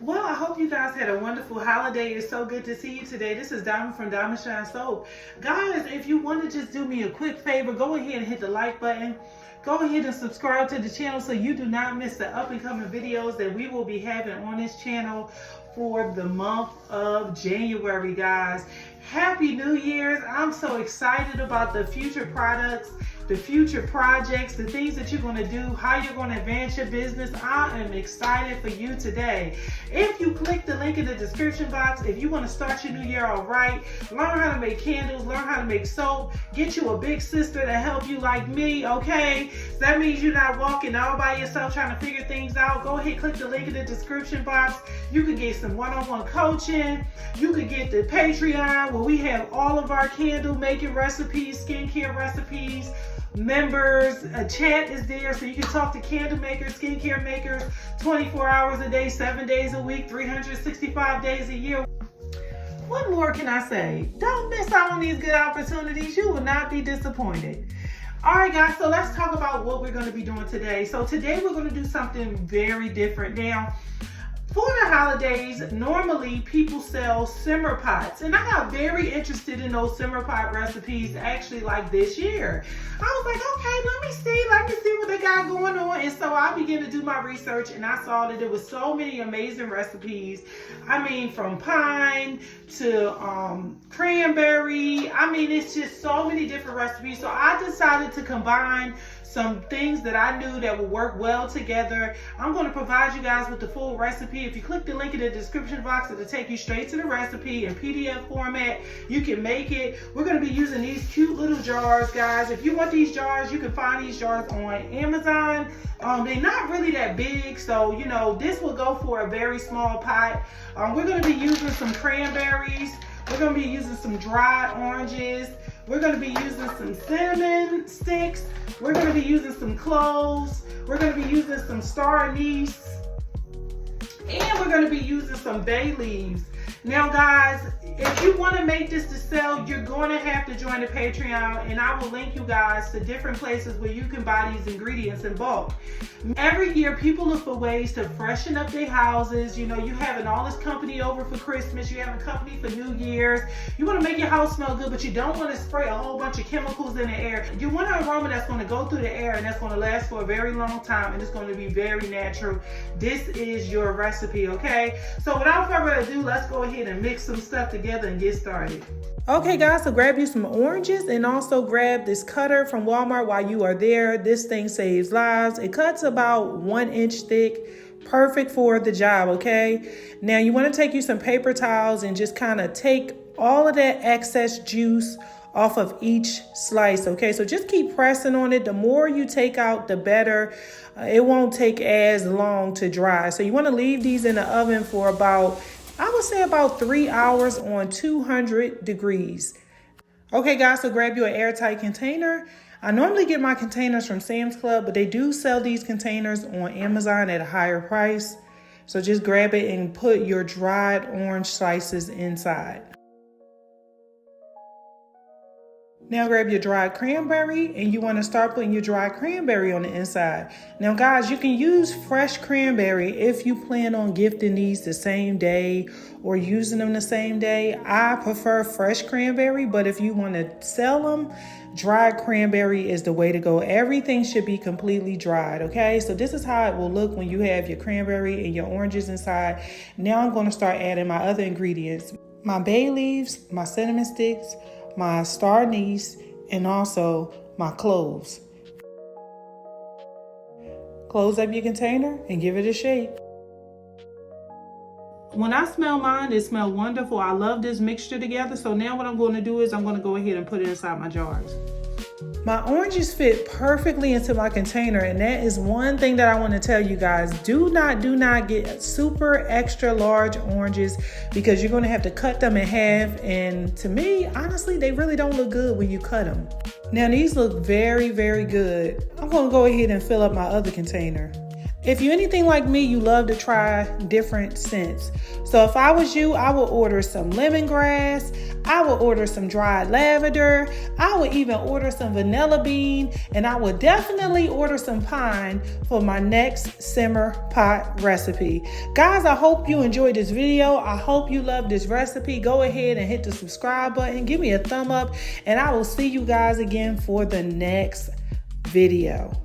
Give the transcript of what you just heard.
Well, I hope you guys had a wonderful holiday. It's so good to see you today. This is Diamond from Diamond Shine Soap. Guys, if you want to just do me a quick favor, go ahead and hit the like button. Go ahead and subscribe to the channel so you do not miss the up and coming videos that we will be having on this channel for the month of January, guys. Happy New Year's. I'm so excited about the future products, the future projects, the things that you're going to do, how you're going to advance your business. I am excited for you today. If you click the link in the description box, if you want to start your new year all right, learn how to make candles, learn how to make soap, get you a big sister to help you like me, okay? So that means you're not walking all by yourself trying to figure things out. Go ahead, click the link in the description box. You can get some one-on-one coaching. You could get the Patreon where we have all of our candle making recipes, skincare recipes, members. A chat is there so you can talk to candle makers, skincare makers 24 hours a day, 7 days a week, 365 days a year. What more can I say? Don't miss out on these good opportunities. You will not be disappointed. All right, guys, so let's talk about what we're going to be doing today. So today we're going to do something very different. Now, for the holidays, normally people sell simmer pots, and I got very interested in those simmer pot recipes actually like this year. I was like, okay, let me see what they got going on. And so I began to do my research, and I saw that there was so many amazing recipes. I mean, from pine to cranberry. I mean, it's just so many different recipes. So I decided to combine some things that I knew that would work well together. I'm going to provide you guys with the full recipe. If you click the link in the description box, it'll take you straight to the recipe in PDF format. You can make it. We're going to be using these cute little jars, guys. If you want these jars, you can find these jars on Amazon. They're not really that big, so you know this will go for a very small pot. We're going to be using some cranberries. We're going to be using some dried oranges. We're going to be using some cinnamon sticks. We're going to be using some cloves. We're going to be using some star anise. And we're going to be using some bay leaves. Now, guys, if you want to make this to sell, you're going to have to join the Patreon, and I will link you guys to different places where you can buy these ingredients in bulk. Every year, people look for ways to freshen up their houses. You know, you having all this company over for Christmas. You having company for New Year's. You want to make your house smell good, but you don't want to spray a whole bunch of chemicals in the air. You want an aroma that's going to go through the air, and that's going to last for a very long time, and it's going to be very natural. This is your recipe, okay? So without further ado, let's go ahead and mix some stuff together and get started. Okay, guys, so grab you some oranges and also grab this cutter from Walmart while you are there. This thing saves lives. It cuts about 1 inch thick, perfect for the job, okay? Now you want to take you some paper towels and just kind of take all of that excess juice off of each slice, okay? So just keep pressing on it. The more you take out, the better. It won't take as long to dry. So you want to leave these in the oven for about, I would say about 3 hours on 200 degrees. Okay, guys, so grab you an airtight container. I normally get my containers from Sam's Club, but they do sell these containers on Amazon at a higher price. So just grab it and put your dried orange slices inside. Now grab your dried cranberry, and you want to start putting your dried cranberry on the inside. Now guys, you can use fresh cranberry if you plan on gifting these the same day or using them the same day. I prefer fresh cranberry, but if you want to sell them, dried cranberry is the way to go. Everything should be completely dried, okay? So this is how it will look when you have your cranberry and your oranges inside. Now I'm going to start adding my other ingredients. My bay leaves, my cinnamon sticks, my star anise, and also my cloves. Close up your container and give it a shake. When I smell mine, it smells wonderful. I love this mixture together. So now what I'm going to do is I'm going to go ahead and put it inside my jars. My oranges fit perfectly into my container, and that is one thing that I want to tell you guys. Do not get super extra large oranges because you're going to have to cut them in half, and to me, honestly, they really don't look good when you cut them. Now these look very, very good. I'm going to go ahead and fill up my other container. If you're anything like me, you love to try different scents. So if I was you, I would order some lemongrass. I would order some dried lavender. I would even order some vanilla bean. And I would definitely order some pine for my next simmer pot recipe. Guys, I hope you enjoyed this video. I hope you love this recipe. Go ahead and hit the subscribe button. Give me a thumb up. And I will see you guys again for the next video.